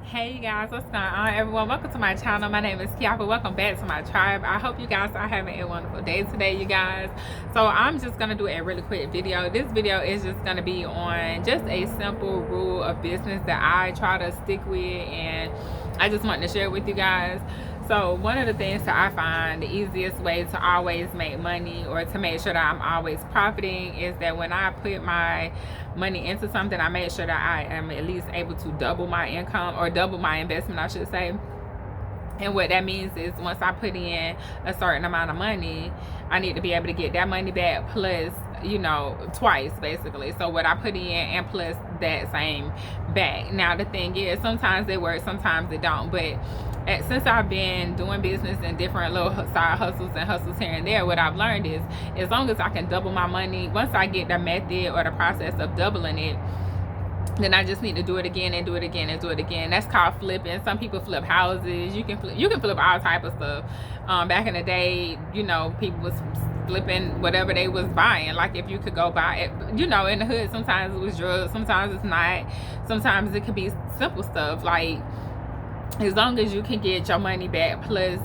Hey you guys, what's going on everyone? Welcome to my channel. My name is Kiapa. Welcome back to my tribe. I hope you guys are having a wonderful day today, you guys. So I'm just gonna do a really quick video. This video is just gonna be on just a simple rule of business that I try to stick with, and I just want to share it with you guys. So one of the things that I find the easiest way to always make money, or to make sure that I'm always profiting, is that when I put my money into something, I make sure that I am at least able to double my income, or double my investment, I should say. And what that means is, once I put in a certain amount of money, I need to be able to get that money back plus, you know, twice basically. So what I put in and plus that same back. Now the thing is, sometimes it works, sometimes it don't. But since I've been doing business and different little side hustles and hustles here and there, what I've learned is, as long as I can double my money, once I get the method or the process of doubling it, then I just need to do it again and do it again and do it again. That's called flipping. Some people flip houses. You can flip all type of stuff. Back in the day, you know, people was flipping whatever they was buying. Like, if you could go buy it, you know, in the hood, sometimes it was drugs, sometimes it's not. Sometimes it could be simple stuff. Like, as long as you can get your money back plus,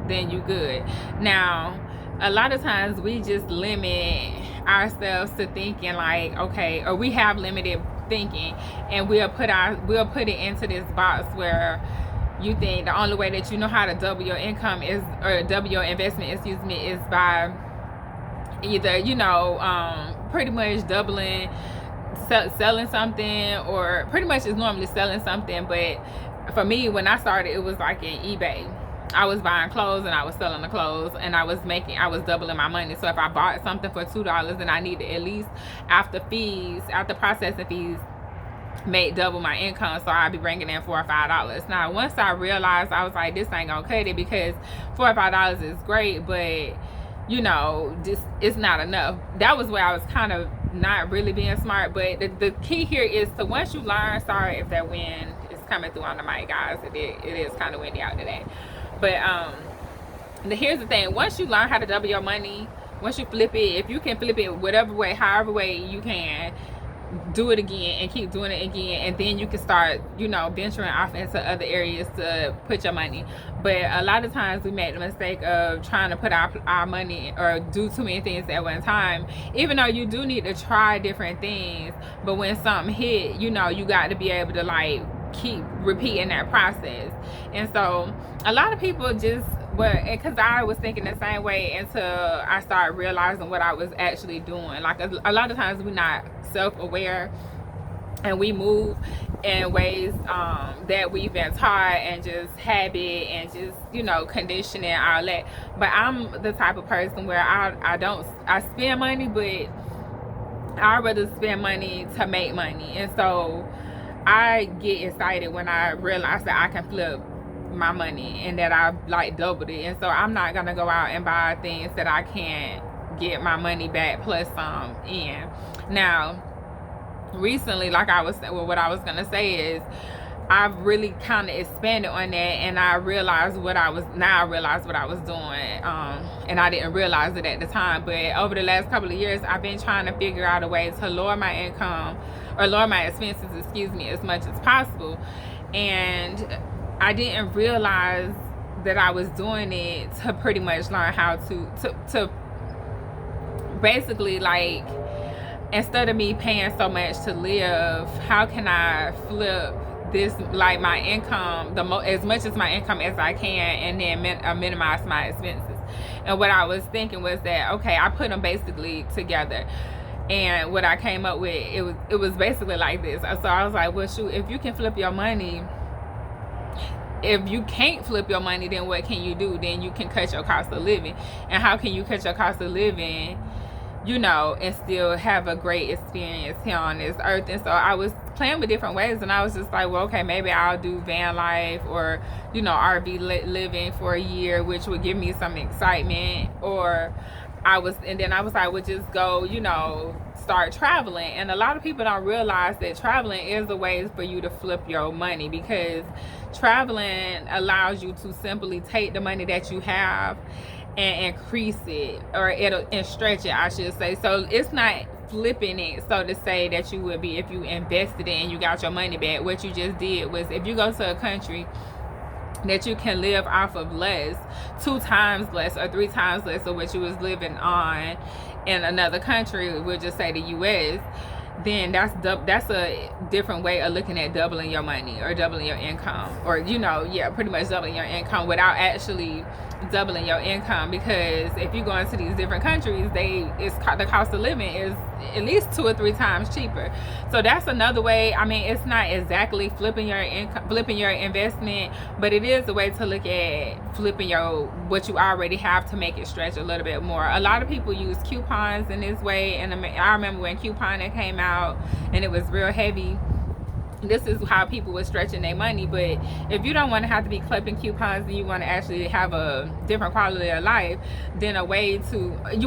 then you good. Now, a lot of times we just limit ourselves to thinking like, okay, or we have limited thinking, and we'll put it into this box where you think the only way that you know how to double your income is, or double your investment, excuse me, is by either, you know, pretty much doubling, selling something, or pretty much is normally selling something. But for me, when I started, it was like in eBay. I was buying clothes and I was selling the clothes, and I was doubling my money. So if I bought something for $2, then I needed at least, after processing fees, make double my income. So I'd be bringing in $4 or $5. Now, once I realized, I was like, this ain't gonna cut it, because $4 or $5 is great, but you know, just, it's not enough. That was where I was kind of not really being smart. But the key here is to, once you learn, sorry if that wind is coming through on the mic, guys, it is kind of windy out today. But here's the thing: once you learn how to double your money, once you flip it, if you can flip it whatever way, however way you can, do it again and keep doing it again, and then you can start, you know, venturing off into other areas to put your money. But a lot of times we make the mistake of trying to put our money, or do too many things at one time, even though you do need to try different things. But when something hit, you know, you got to be able to like keep repeating that process. And so a lot of people just, because I was thinking the same way until I started realizing what I was actually doing. Like, a lot of times we're not self-aware, and we move in ways that we've been taught, and just habit, and just, you know, conditioning, all that. But I'm the type of person where I spend money, but I'd rather spend money to make money. And so I get excited when I realize that I can flip my money, and that I like doubled it. And so I'm not gonna go out and buy things that I can't get my money back plus some in. Now, recently, like I was, well, what I was gonna say is, I've really kind of expanded on that, and I realized what I was doing, and I didn't realize it at the time. But over the last couple of years, I've been trying to figure out a way to lower my income, or lower my expenses, excuse me, as much as possible. And I didn't realize that I was doing it to pretty much learn how to basically, like, instead of me paying so much to live, how can I flip this, like, my income, as much as my income as I can, and then minimize my expenses. And what I was thinking was that, okay, I put them basically together, and what I came up with, it was basically like this. So I was like, well, shoot, if you can flip your money, if you can't flip your money, then what can you do? Then you can cut your cost of living. And how can you cut your cost of living, you know, and still have a great experience here on this earth? And so I was playing with different ways, and I was just like, well, okay, maybe I'll do van life, or, you know, RV living for a year, which would give me some excitement. Or then I was like, well, just go, you know, start traveling. And a lot of people don't realize that traveling is a way for you to flip your money, because traveling allows you to simply take the money that you have and increase it, or and stretch it, I should say. So it's not flipping it, so to say, that you would be if you invested it and you got your money back. What you just did was, if you go to a country that you can live off of less, 2 times less or 3 times less of what you was living on in another country, we'll just say the US, then that's a different way of looking at doubling your money or doubling your income, or pretty much doubling your income without actually doubling your income. Because if you go into these different countries, the cost of living is at least 2 or 3 times cheaper. So that's another way. I mean, it's not exactly flipping your income, flipping your investment, but it is a way to look at flipping what you already have to make it stretch a little bit more. A lot of people use coupons in this way, and I remember when couponing came out and it was real heavy. This is how people were stretching their money. But if you don't want to have to be clipping coupons and you want to actually have a different quality of life, then you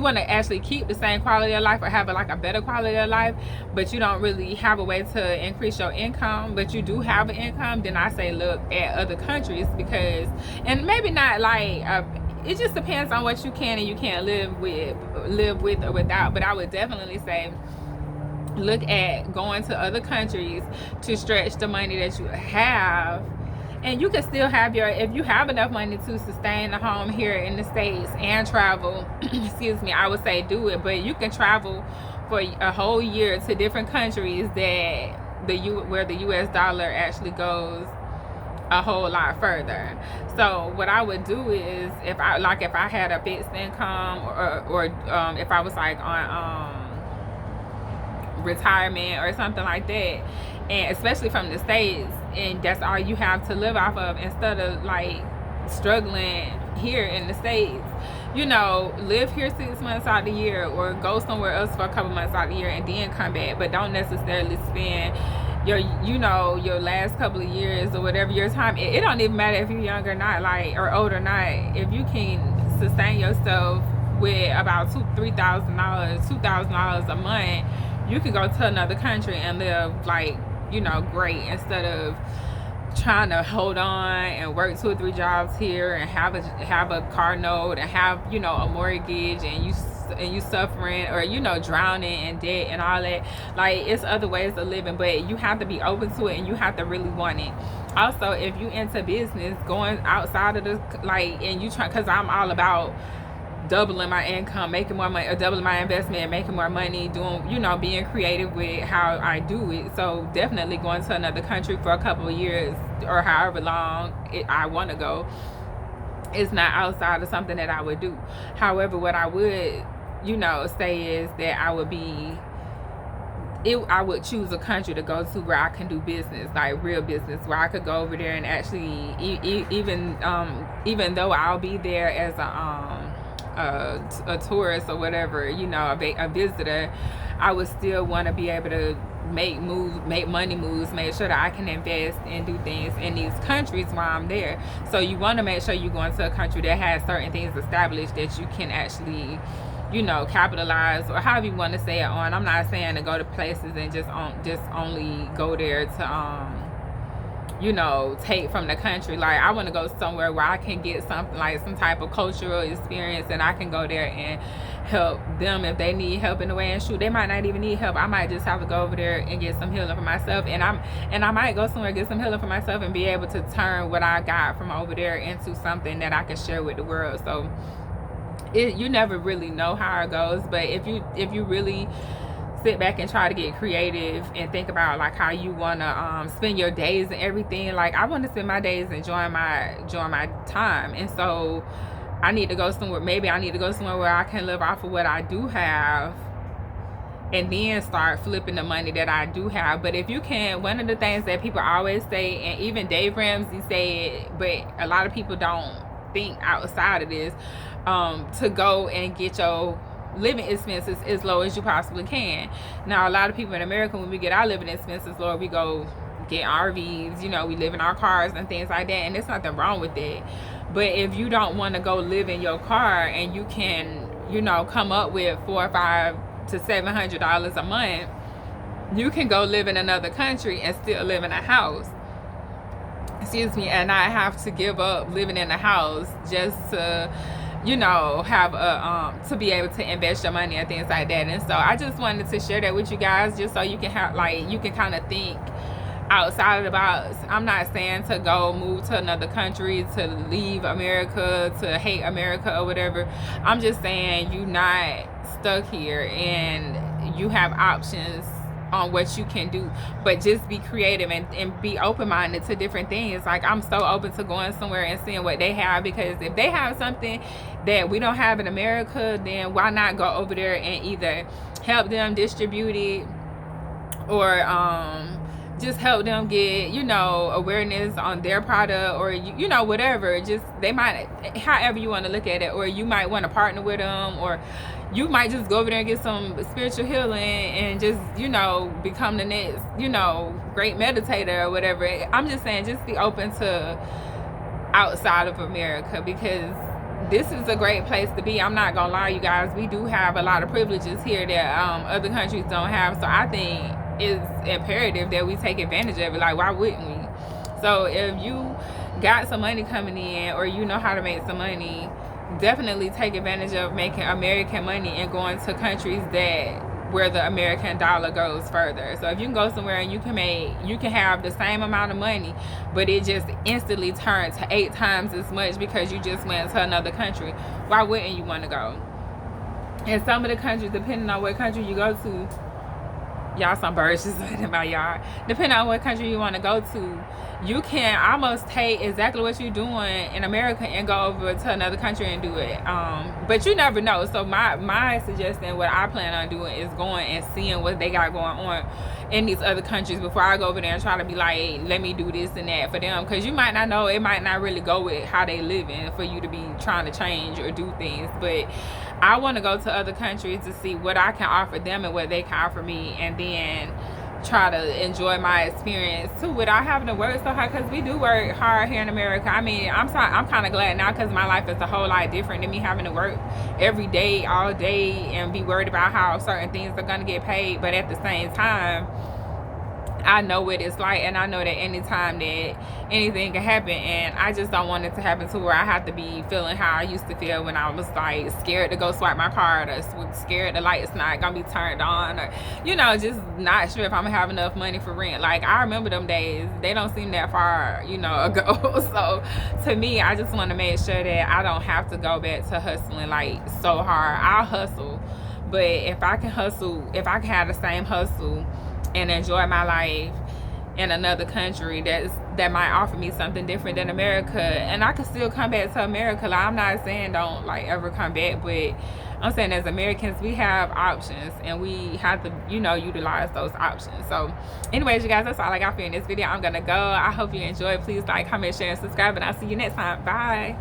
want to actually keep the same quality of life or have a better quality of life, but you don't really have a way to increase your income, but you do have an income, then I say look at other countries. Because, and maybe not it just depends on what you can and you can't live with or without, but I would definitely say look at going to other countries to stretch the money that you have. And you can still have if you have enough money to sustain a home here in the States and travel, excuse me, I would say do it. But you can travel for a whole year to different countries where the US dollar actually goes a whole lot further. So what I would do is, if I had a fixed income, or if I was on retirement or something like that, and especially from the States, and that's all you have to live off of, instead of struggling here in the States, live here 6 months out of the year, or go somewhere else for a couple months out of the year and then come back. But don't necessarily spend your last couple of years or whatever your time. It don't even matter if you're young or not, or old or not. If you can sustain yourself with about $2,000 a month, you can go to another country and live great, instead of trying to hold on and work 2 or 3 jobs here and have a car note and have a mortgage, and you suffering, or drowning in debt and all that. It's other ways of living, but you have to be open to it and you have to really want it. Also, if you into business, going outside of and you try, because I'm all about doubling my income, making more money, or doubling my investment and making more money, doing being creative with how I do it. So definitely going to another country for a couple of years or however long I want to go is not outside of something that I would do. However, what I would say is that I would choose a country to go to where I can do business, real business, where I could go over there and actually even though I'll be there as a tourist or whatever, a visitor, I would still want to be able to make money moves, make sure that I can invest and do things in these countries while I'm there. So you want to make sure you're going to a country that has certain things established that you can actually capitalize, or however you want to say it on. I'm not saying to go to places and just only go there to take from the country. I want to go somewhere where I can get something some type of cultural experience, and I can go there and help them if they need help in a way. And shoot, they might not even need help. I might just have to go over there and get some healing for myself, and I might go somewhere, get some healing for myself, and be able to turn what I got from over there into something that I can share with the world. So you never really know how it goes, but if you really sit back and try to get creative and think about how you want to spend your days and everything, I want to spend my days enjoying my time. And so I need to go somewhere, maybe I need to go somewhere where I can live off of what I do have, and then start flipping the money that I do have. But if you can, one of the things that people always say, and even Dave Ramsey said, but a lot of people don't think outside of this, to go and get your living expenses as low as you possibly can. Now, a lot of people in America, when we get our living expenses low, we go get RVs, we live in our cars and things like that, and there's nothing wrong with that. But if you don't want to go live in your car, and you can come up with $400 to $700 a month, you can go live in another country and still live in a house, and not have to give up living in a house just to you know, have a to be able to invest your money and things like that. And so I just wanted to share that with you guys, just so you can have, like, you can kind of think outside of the box. I'm not saying to go move to another country, to leave America, to hate America or whatever. I'm just saying you're not stuck here and you have options on what you can do, but just be creative and be open-minded to different things. Like, I'm so open to going somewhere and seeing what they have, because if they have something that we don't have in America, then why not go over there and either help them distribute it, or just help them get, you know, awareness on their product, or you know, whatever. Just, they might, however you want to look at it, or you might want to partner with them, or you might just go over there and get some spiritual healing and just, you know, become the next, you know, great meditator or whatever. I'm just saying, just be open to outside of America, because this is a great place to be. I'm not gonna lie, you guys, we do have a lot of privileges here that other countries don't have. So I think it's imperative that we take advantage of it. Like, why wouldn't we? So if you got some money coming in, or you know how to make some money, definitely take advantage of making American money and going to countries that where the American dollar goes further. So if you can go somewhere and you can have the same amount of money, but it just instantly turns to 8 times as much because you just went to another country, why wouldn't you want to go? And some of the countries, depending on what country you go to, y'all, some birds just in my yard. Depending on what country you want to go to, you can almost take exactly what you're doing in America and go over to another country and do it. But you never know. So my suggestion, what I plan on doing, is going and seeing what they got going on in these other countries before I go over there and try to be like, hey, let me do this and that for them. Because you might not know, it might not really go with how they live in for you to be trying to change or do things. But I want to go to other countries to see what I can offer them and what they can offer me, and then try to enjoy my experience too without having to work so hard, because we do work hard here in America. I mean, I'm kind of glad now, because my life is a whole lot different than me having to work every day, all day, and be worried about how certain things are going to get paid. But at the same time, I know what it's like, and I know that anytime that anything can happen, and I just don't want it to happen to where I have to be feeling how I used to feel when I was like scared to go swipe my card, or scared the light's not gonna be turned on, or, you know, just not sure if I'm gonna have enough money for rent. Like, I remember them days. They don't seem that far, you know, ago. So to me, I just want to make sure that I don't have to go back to hustling like so hard. I'll hustle, but if I can hustle, if I can have the same hustle and enjoy my life in another country that might offer me something different than America, and I can still come back to America. Like, I'm not saying don't like ever come back, but I'm saying as Americans, we have options, and we have to, you know, utilize those options. So anyways, you guys, that's all I got for you in this video. I'm gonna go. I hope you enjoyed. Please like, comment, share, and subscribe, and I'll see you next time. Bye.